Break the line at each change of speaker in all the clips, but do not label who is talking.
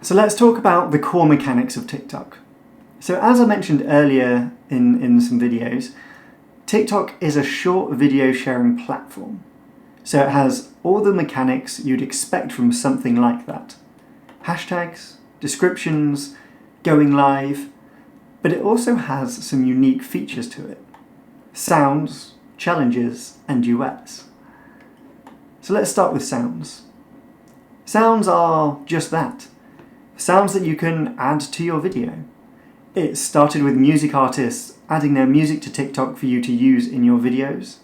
So let's talk about the core mechanics of TikTok. So as I mentioned earlier in some videos, TikTok is a short video sharing platform. So it has all the mechanics you'd expect from something like that. Hashtags, descriptions, going live, but it also has some unique features to it. Sounds, challenges, and duets. So let's start with sounds. Sounds are just that. Sounds that you can add to your video. It started with music artists adding their music to TikTok for you to use in your videos.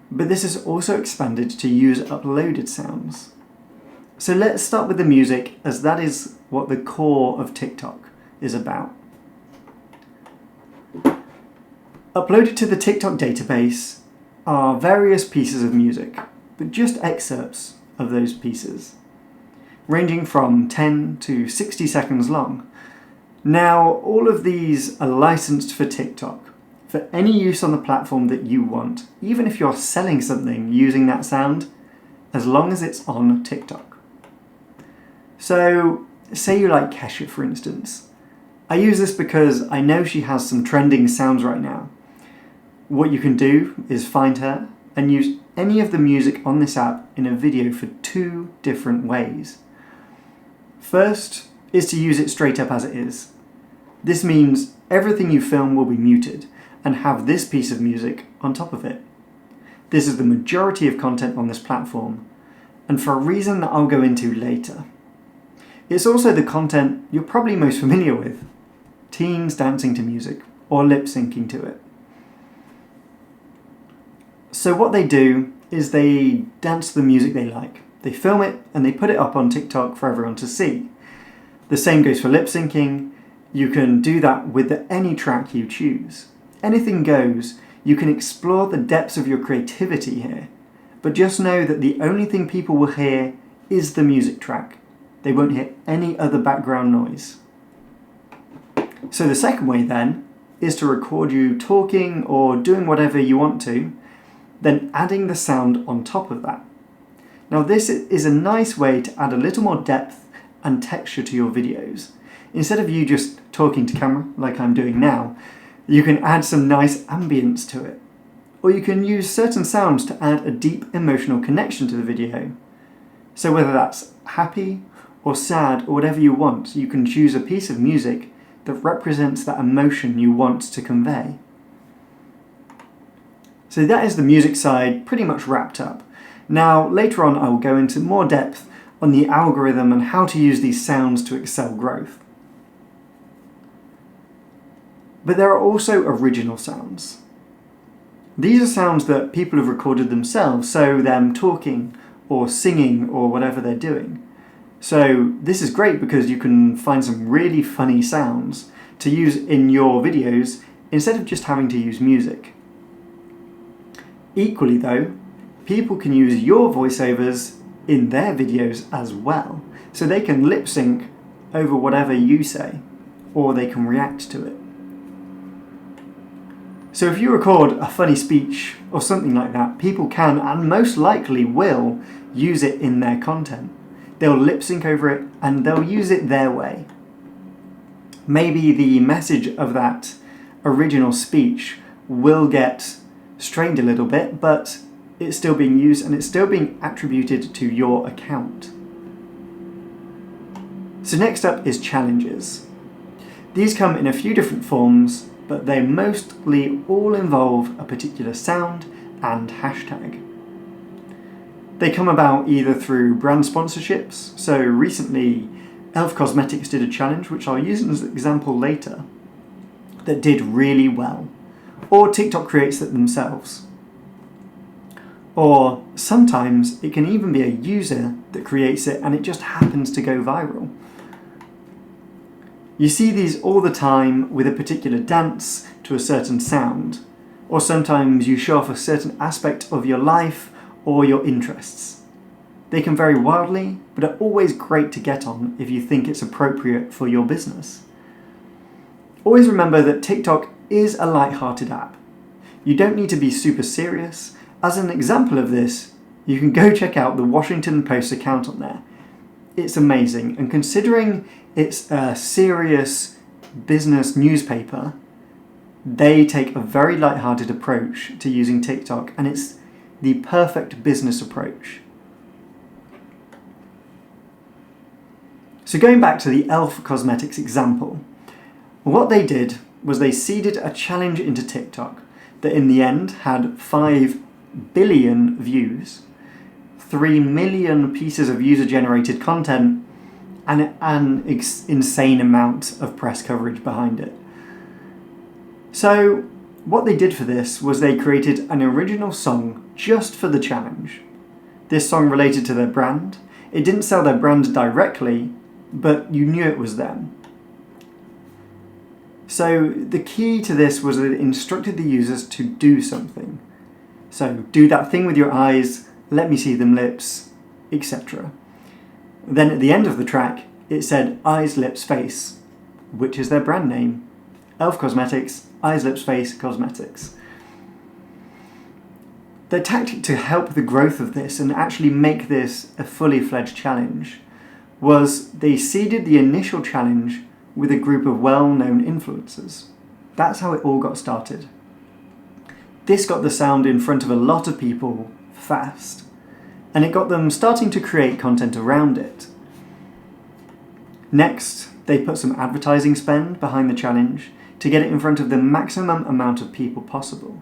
But this has also expanded to use uploaded sounds. So let's start with the music, as that is what the core of TikTok is about. Uploaded to the TikTok database are various pieces of music, but just excerpts of those pieces, ranging from 10 to 60 seconds long. Now, all of these are licensed for TikTok, for any use on the platform that you want, even if you're selling something using that sound, as long as it's on TikTok. So, say you like Kesha, for instance. I use this because I know she has some trending sounds right now. What you can do is find her and use any of the music on this app in a video for two different ways. First is to use it straight up as it is. This means everything you film will be muted and have this piece of music on top of it. This is the majority of content on this platform, and for a reason that I'll go into later. It's also the content you're probably most familiar with: teens dancing to music or lip syncing to it. So what they do is they dance to the music they like. They film it and they put it up on TikTok for everyone to see. The same goes for lip syncing. You can do that with any track you choose. Anything goes. You can explore the depths of your creativity here. But just know that the only thing people will hear is the music track. They won't hear any other background noise. So the second way then is to record you talking or doing whatever you want to, then adding the sound on top of that. Now this is a nice way to add a little more depth and texture to your videos. Instead of you just talking to camera like I'm doing now, you can add some nice ambience to it. Or you can use certain sounds to add a deep emotional connection to the video. So whether that's happy or sad or whatever you want, you can choose a piece of music that represents that emotion you want to convey. So that is the music side pretty much wrapped up. Now later on I will go into more depth on the algorithm and how to use these sounds to excel growth. But there are also original sounds. These are sounds that people have recorded themselves, so them talking or singing or whatever they're doing. So this is great because you can find some really funny sounds to use in your videos instead of just having to use music. Equally though, people can use your voiceovers in their videos as well, so they can lip sync over whatever you say, or they can react to it. So if you record a funny speech or something like that, people can and most likely will use it in their content. They'll lip sync over it and they'll use it their way. Maybe the message of that original speech will get strained a little bit, but it's still being used and it's still being attributed to your account. So next up is challenges. These come in a few different forms, but they mostly all involve a particular sound and hashtag. They come about either through brand sponsorships. So recently, Elf Cosmetics did a challenge, which I'll use as an example later, that did really well. Or TikTok creates it themselves. Or sometimes it can even be a user that creates it and it just happens to go viral. You see these all the time with a particular dance to a certain sound, or sometimes you show off a certain aspect of your life or your interests. They can vary wildly, but are always great to get on if you think it's appropriate for your business. Always remember that TikTok is a light-hearted app. You don't need to be super serious. As an example of this, you can go check out the Washington Post account on there. it's amazing. And considering it's a serious business newspaper, they take a very light-hearted approach to using TikTok, and it's the perfect business approach. So going back to the e.l.f. Cosmetics example, what they did was they seeded a challenge into TikTok that in the end had 5 billion views, 3 million pieces of user-generated content, and an insane amount of press coverage behind it. So what they did for this was they created an original song just for the challenge. This song related to their brand. It didn't sell their brand directly, but you knew it was them. So the key to this was that it instructed the users to do something. So do that thing with your eyes, let me see them lips, etc. Then at the end of the track, it said eyes, lips, face, which is their brand name. e.l.f. Cosmetics, eyes, lips, face, cosmetics. Their tactic to help the growth of this and actually make this a fully fledged challenge was they seeded the initial challenge with a group of well-known influencers. That's how it all got started. This got the sound in front of a lot of people fast, and it got them starting to create content around it. Next, they put some advertising spend behind the challenge to get it in front of the maximum amount of people possible.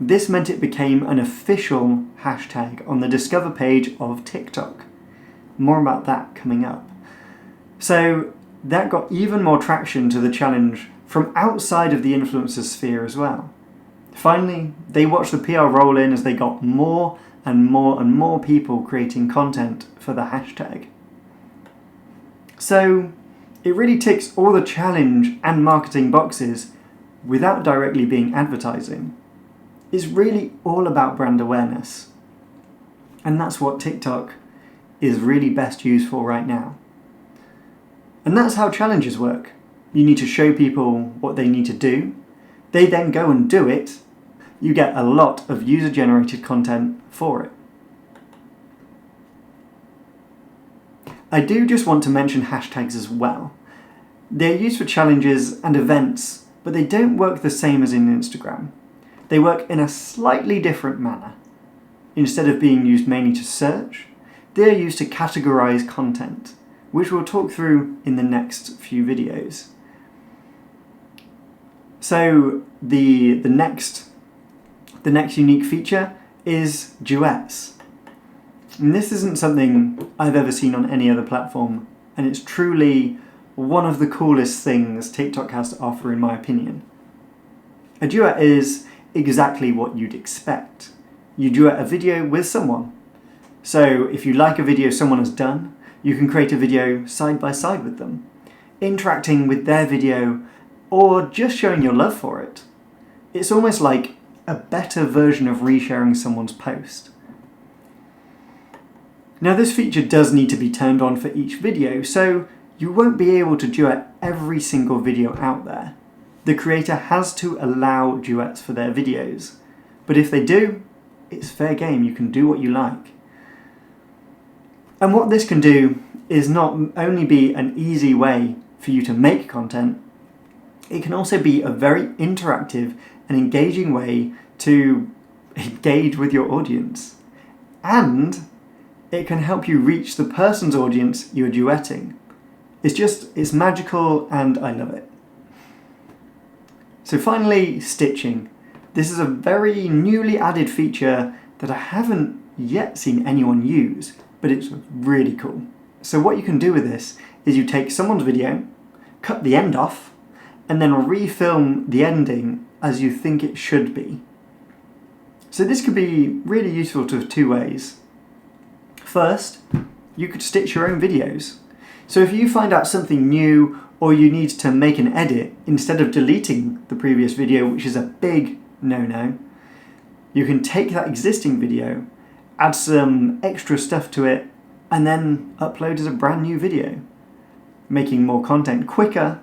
This meant it became an official hashtag on the Discover page of TikTok. More about that coming up. So that got even more traction to the challenge from outside of the influencer sphere as well. Finally, they watched the PR roll in as they got more and more and more people creating content for the hashtag. So it really ticks all the challenge and marketing boxes without directly being advertising. It's really all about brand awareness. And that's what TikTok is really best used for right now. And that's how challenges work. You need to show people what they need to do. They then go and do it. You get a lot of user-generated content for it. I do just want to mention hashtags as well. They're used for challenges and events, but they don't work the same as in Instagram. They work in a slightly different manner. Instead of being used mainly to search, they're used to categorize content, which we'll talk through in the next few videos. So the next unique feature is duets. And this isn't something I've ever seen on any other platform, and it's truly one of the coolest things TikTok has to offer, in my opinion. A duet is exactly what you'd expect. You duet a video with someone. So if you like a video someone has done, you can create a video side by side with them, interacting with their video or just showing your love for it. It's almost like a better version of resharing someone's post. Now this feature does need to be turned on for each video, so you won't be able to duet every single video out there. The creator has to allow duets for their videos, but if they do, it's fair game, you can do what you like. And what this can do is not only be an easy way for you to make content, it can also be a very interactive and engaging way to engage with your audience. And it can help you reach the person's audience you're duetting. It's magical and I love it. So finally, stitching. This is a very newly added feature that I haven't yet seen anyone use, but it's really cool. So what you can do with this is you take someone's video, cut the end off, and then refilm the ending as you think it should be. So this could be really useful to 2 ways. First, you could stitch your own videos. So if you find out something new or you need to make an edit, instead of deleting the previous video, which is a big no-no, you can take that existing video, add some extra stuff to it, and then upload as a brand new video, making more content quicker.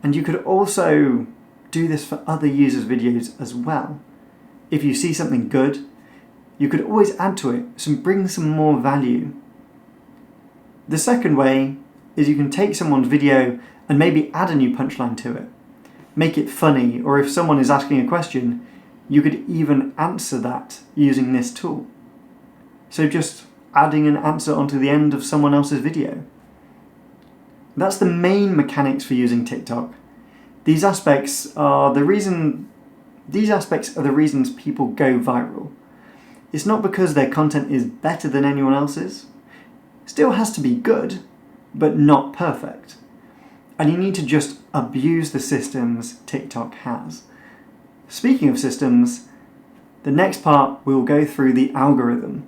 And you could also do this for other users' videos as well. If you see something good, you could always add to it, bring some more value. The second way is you can take someone's video and maybe add a new punchline to it. Make it funny, or if someone is asking a question, you could even answer that using this tool. So just adding an answer onto the end of someone else's video. That's the main mechanics for using TikTok. These aspects are the reasons people go viral. It's not because their content is better than anyone else's. Still has to be good, but not perfect. And you need to just abuse the systems TikTok has. Speaking of systems, the next part we will go through the algorithm.